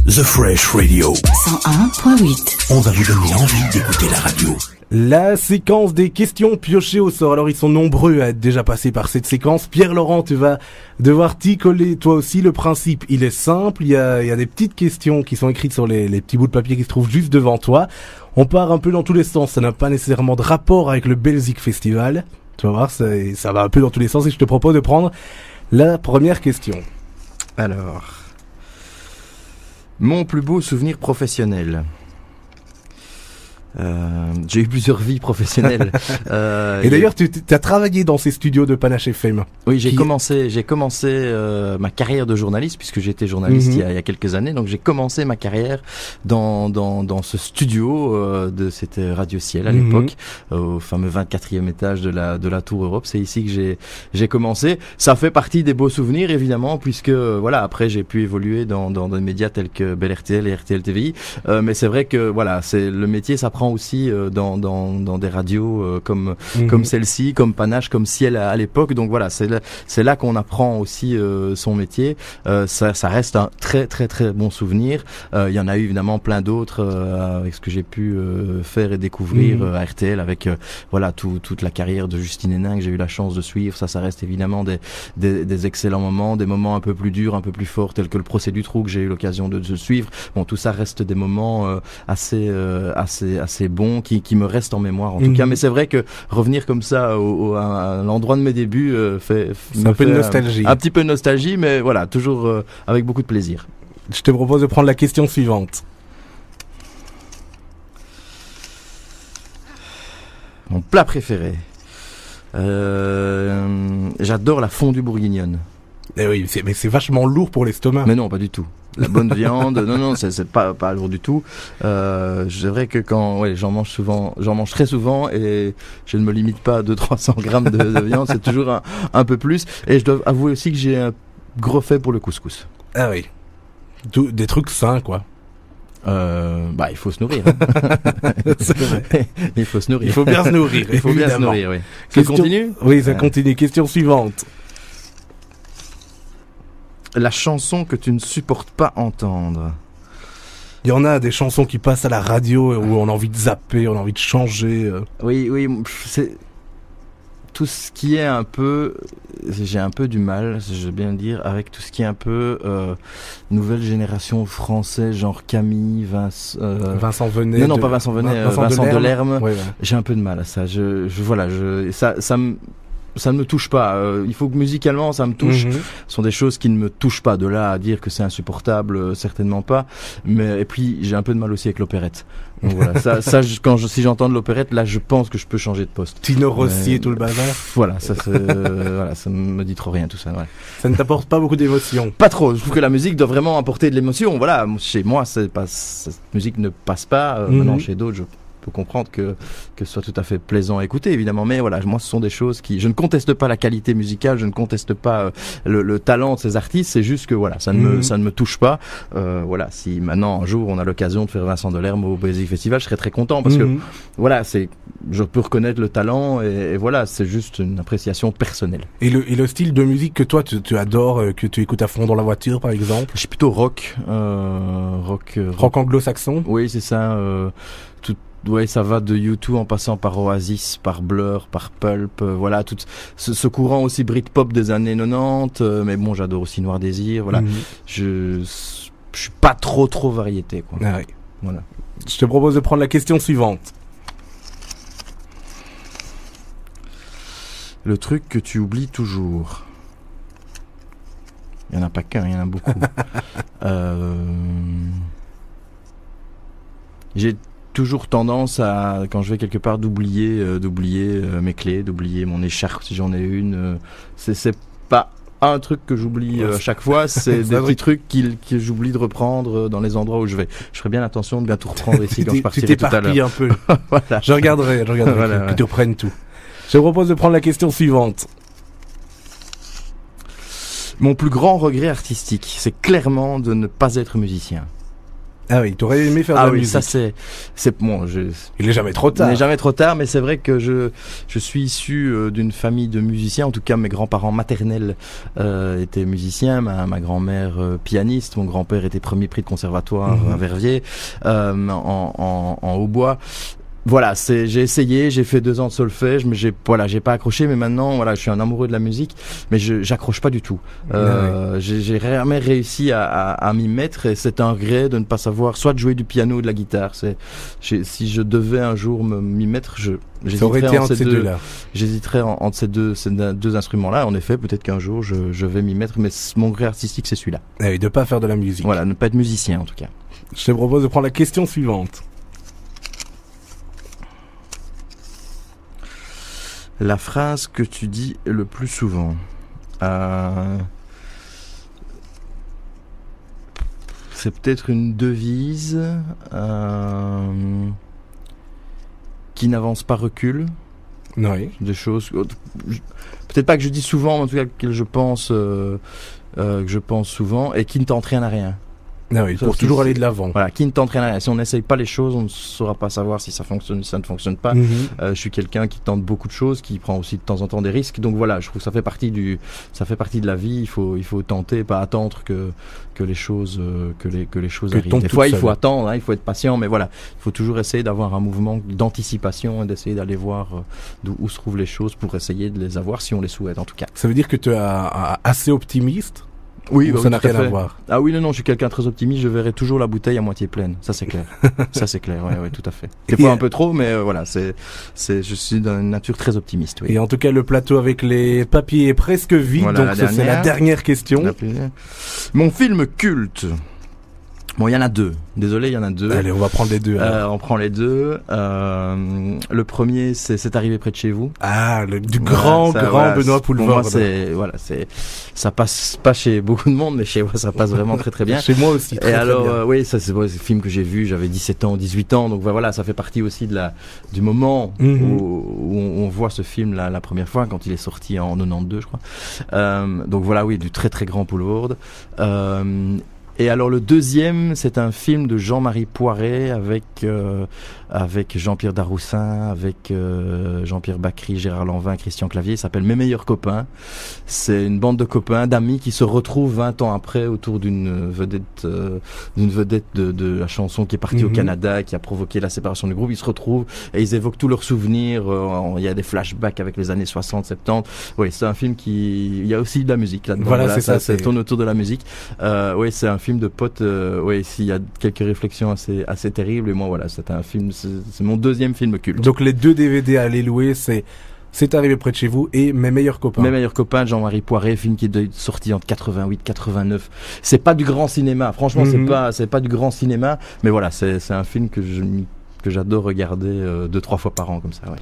The Fresh Radio 101.8. On va vous donner envie d'écouter la radio. La séquence des questions piochées au sort. Alors ils sont nombreux à être déjà passés par cette séquence. Pierre-Laurent, tu vas devoir t'y coller toi aussi. Le principe, il est simple. Il y a des petites questions qui sont écrites sur les petits bouts de papier qui se trouvent juste devant toi. On part un peu dans tous les sens. Ça n'a pas nécessairement de rapport avec le Belzic Festival. Tu vas voir, ça va un peu dans tous les sens et je te propose de prendre la première question. Alors, mon plus beau souvenir professionnel. J'ai eu plusieurs vies professionnelles. Et d'ailleurs, tu as travaillé dans ces studios de Panache FM. Oui, j'ai commencé ma carrière de journaliste puisque j'étais journaliste il y a quelques années. Donc j'ai commencé ma carrière dans ce studio c'était Radio Ciel à l'époque, au fameux 24e étage de la Tour Europe. C'est ici que j'ai commencé. Ça fait partie des beaux souvenirs évidemment puisque voilà, après j'ai pu évoluer dans des médias tels que Bel RTL et RTL TVI. Mais c'est vrai que voilà, c'est le métier, ça prend aussi dans des radios comme celle-ci, comme Panache, comme Ciel à l'époque. Donc voilà, c'est là qu'on apprend aussi son métier. Ça reste un très très très bon souvenir. Il y en a eu évidemment plein d'autres avec ce que j'ai pu faire et découvrir à RTL avec voilà toute la carrière de Justine Hénin que j'ai eu la chance de suivre. Ça reste évidemment des excellents moments, des moments un peu plus durs, un peu plus forts, tels que le procès du trou que j'ai eu l'occasion de suivre. Bon, tout ça reste des moments assez bons qui me restent en mémoire en tout cas. Mais c'est vrai que revenir comme ça à l'endroit de mes débuts fait un peu de nostalgie. Un petit peu de nostalgie, mais voilà, toujours avec beaucoup de plaisir. Je te propose de prendre la question suivante. Mon plat préféré. J'adore la fondue bourguignonne. Eh oui, mais c'est vachement lourd pour l'estomac. Mais non, pas du tout. La bonne viande, non, c'est pas lourd du tout. C'est vrai que j'en mange très souvent et je ne me limite pas à 200-300 grammes de viande, c'est toujours un peu plus. Et je dois avouer aussi que j'ai un gros fait pour le couscous. Ah oui. Des trucs sains, quoi. Il faut se nourrir. Hein. C'est vrai. Il faut se nourrir. Il faut bien se nourrir. Il faut bien se nourrir, oui. Ça continue ? Oui, ça continue. Question suivante. La chanson que tu ne supportes pas entendre. Il y en a des chansons qui passent à la radio où on a envie de zapper, on a envie de changer. Oui, c'est tout ce qui est un peu, j'ai un peu du mal, je veux bien le dire, avec tout ce qui est un peu nouvelle génération français, genre Camille, Vincent Venet. Non, pas Vincent Venet, Vincent Delerme. Ouais. J'ai un peu de mal à ça. Ça ne me touche pas. Il faut que musicalement ça me touche. Ce sont des choses qui ne me touchent pas. De là à dire que c'est insupportable, certainement pas. Mais et puis j'ai un peu de mal aussi avec l'opérette. Donc voilà, si j'entends de l'opérette, là je pense que je peux changer de poste. Tino Rossi et tout le bazar. Voilà, ça me dit trop rien tout ça. Ouais. Ça ne t'apporte pas beaucoup d'émotion. Pas trop. Je trouve que la musique doit vraiment apporter de l'émotion. Voilà, chez moi cette musique ne passe pas. Maintenant chez d'autres, je peux comprendre que ce soit tout à fait plaisant à écouter évidemment, mais voilà, moi ce sont des choses je ne conteste pas la qualité musicale, je ne conteste pas le talent de ces artistes, c'est juste que voilà, ça ne me touche pas. Voilà, si maintenant un jour on a l'occasion de faire Vincent Delerme au Belzic Festival, je serais très content parce que voilà, je peux reconnaître le talent et voilà, c'est juste une appréciation personnelle. Et le style de musique que toi tu adores, que tu écoutes à fond dans la voiture par exemple? Je suis plutôt rock anglo-saxon. Oui, c'est ça. Ouais, ça va de U2 en passant par Oasis, par Blur, par Pulp, voilà, tout ce courant aussi Britpop des années 90, mais bon, j'adore aussi Noir Désir, voilà. Je suis pas trop variété, quoi. Ah oui. Voilà. Je te propose de prendre la question suivante. Le truc que tu oublies toujours. Il y en a pas qu'un, il y en a beaucoup. J'ai toujours tendance à, quand je vais quelque part, d'oublier mes clés, d'oublier mon écharpe si j'en ai une. C'est pas un truc que j'oublie à chaque fois, c'est des petits trucs que j'oublie de reprendre dans les endroits où je vais. Je ferai bien attention de bien tout reprendre ici quand je partirai tout à l'heure. Tu t'éparpilles un peu. Voilà. Je regarderai voilà, que tu reprennes tout. Je te propose de prendre la question suivante. Mon plus grand regret artistique, c'est clairement de ne pas être musicien. Ah oui, t'aurais aimé faire de la musique. Ça c'est bon. Il est jamais trop tard. Il n'est jamais trop tard, mais c'est vrai que je suis issu d'une famille de musiciens. En tout cas, mes grands-parents maternels étaient musiciens. Ma grand-mère pianiste. Mon grand-père était premier prix de conservatoire à Verviers en hautbois. Voilà, j'ai essayé, j'ai fait 2 ans de solfège, mais j'ai pas accroché. Mais maintenant, voilà, je suis un amoureux de la musique, mais j'accroche pas du tout. J'ai jamais réussi à m'y mettre, et c'est un regret de ne pas savoir soit de jouer du piano ou de la guitare. Si je devais un jour m'y mettre, j'hésiterais entre ces deux-là. J'hésiterais entre ces deux instruments-là. En effet, peut-être qu'un jour je vais m'y mettre, mais mon regret artistique, c'est celui-là. Et de pas faire de la musique. Voilà, ne pas être musicien en tout cas. Je te propose de prendre la question suivante. La phrase que tu dis le plus souvent. C'est peut-être une devise qui n'avance pas recule. Oui. Des choses. Peut-être pas que je dis souvent, mais en tout cas que je pense souvent, et qui ne tente rien à rien. Ah oui, pour toujours aller de l'avant. Voilà, qui ne tente rien à rien. Si on n'essaye pas les choses, on ne saura pas savoir si ça fonctionne ou si ça ne fonctionne pas. Je suis quelqu'un qui tente beaucoup de choses, qui prend aussi de temps en temps des risques. Donc voilà, je trouve que ça fait partie de la vie. Il faut tenter, pas attendre que les choses arrivent. Des fois, il faut attendre, il faut être patient, mais voilà, il faut toujours essayer d'avoir un mouvement d'anticipation et d'essayer d'aller voir où se trouvent les choses pour essayer de les avoir si on les souhaite, en tout cas. Ça veut dire que tu es assez optimiste? Oui, ça n'a rien à voir. Ah oui, non, je suis quelqu'un de très optimiste, je verrai toujours la bouteille à moitié pleine. Ça, c'est clair. Ça, c'est clair, ouais, tout à fait. Des fois un peu trop, mais voilà, je suis d'une nature très optimiste, oui. Et en tout cas, le plateau avec les papiers est presque vide, voilà, donc c'est la dernière question. Mon film culte. Bon, il y en a 2. Désolé, il y en a 2. Allez, on va prendre les 2. On prend les 2. Le premier, c'est arrivé près de chez vous. Ah, du grand Benoît Poulvord. Pour moi, ça passe pas chez beaucoup de monde, mais chez moi, ça passe vraiment très très bien. Chez moi aussi. Très, et alors, très bien. oui, ça c'est un film que j'ai vu. J'avais 17 ans, 18 ans, donc voilà, ça fait partie aussi du moment où on voit ce film la première fois, quand il est sorti en 92, je crois. Donc voilà, oui, du très très grand Poulvord. Et alors le deuxième, c'est un film de Jean-Marie Poiret avec Jean-Pierre Daroussin, avec Jean-Pierre Bacry, Gérard Lanvin, Christian Clavier. Il s'appelle Mes meilleurs copains. C'est une bande de copains, d'amis qui se retrouvent 20 ans après autour d'une vedette de la chanson qui est partie au Canada, qui a provoqué la séparation du groupe. Ils se retrouvent et ils évoquent tous leurs souvenirs. Il y a des flashbacks avec les années 60, 70. Oui, c'est un film il y a aussi de la musique là-dedans. Voilà, ça tourne autour de la musique. Oui, c'est un film de potes. Oui, s'il y a quelques réflexions assez terribles. Et moi, voilà, c'est un film. C'est mon deuxième film culte. Donc les 2 DVD à aller louer, c'est arrivé près de chez vous et Mes meilleurs copains. Mes meilleurs copains de Jean-Marie Poiret, film qui est sorti en 88, 89. C'est pas du grand cinéma. Franchement, c'est pas du grand cinéma. Mais voilà, c'est un film que j'adore regarder 2-3 fois par an comme ça. Ouais.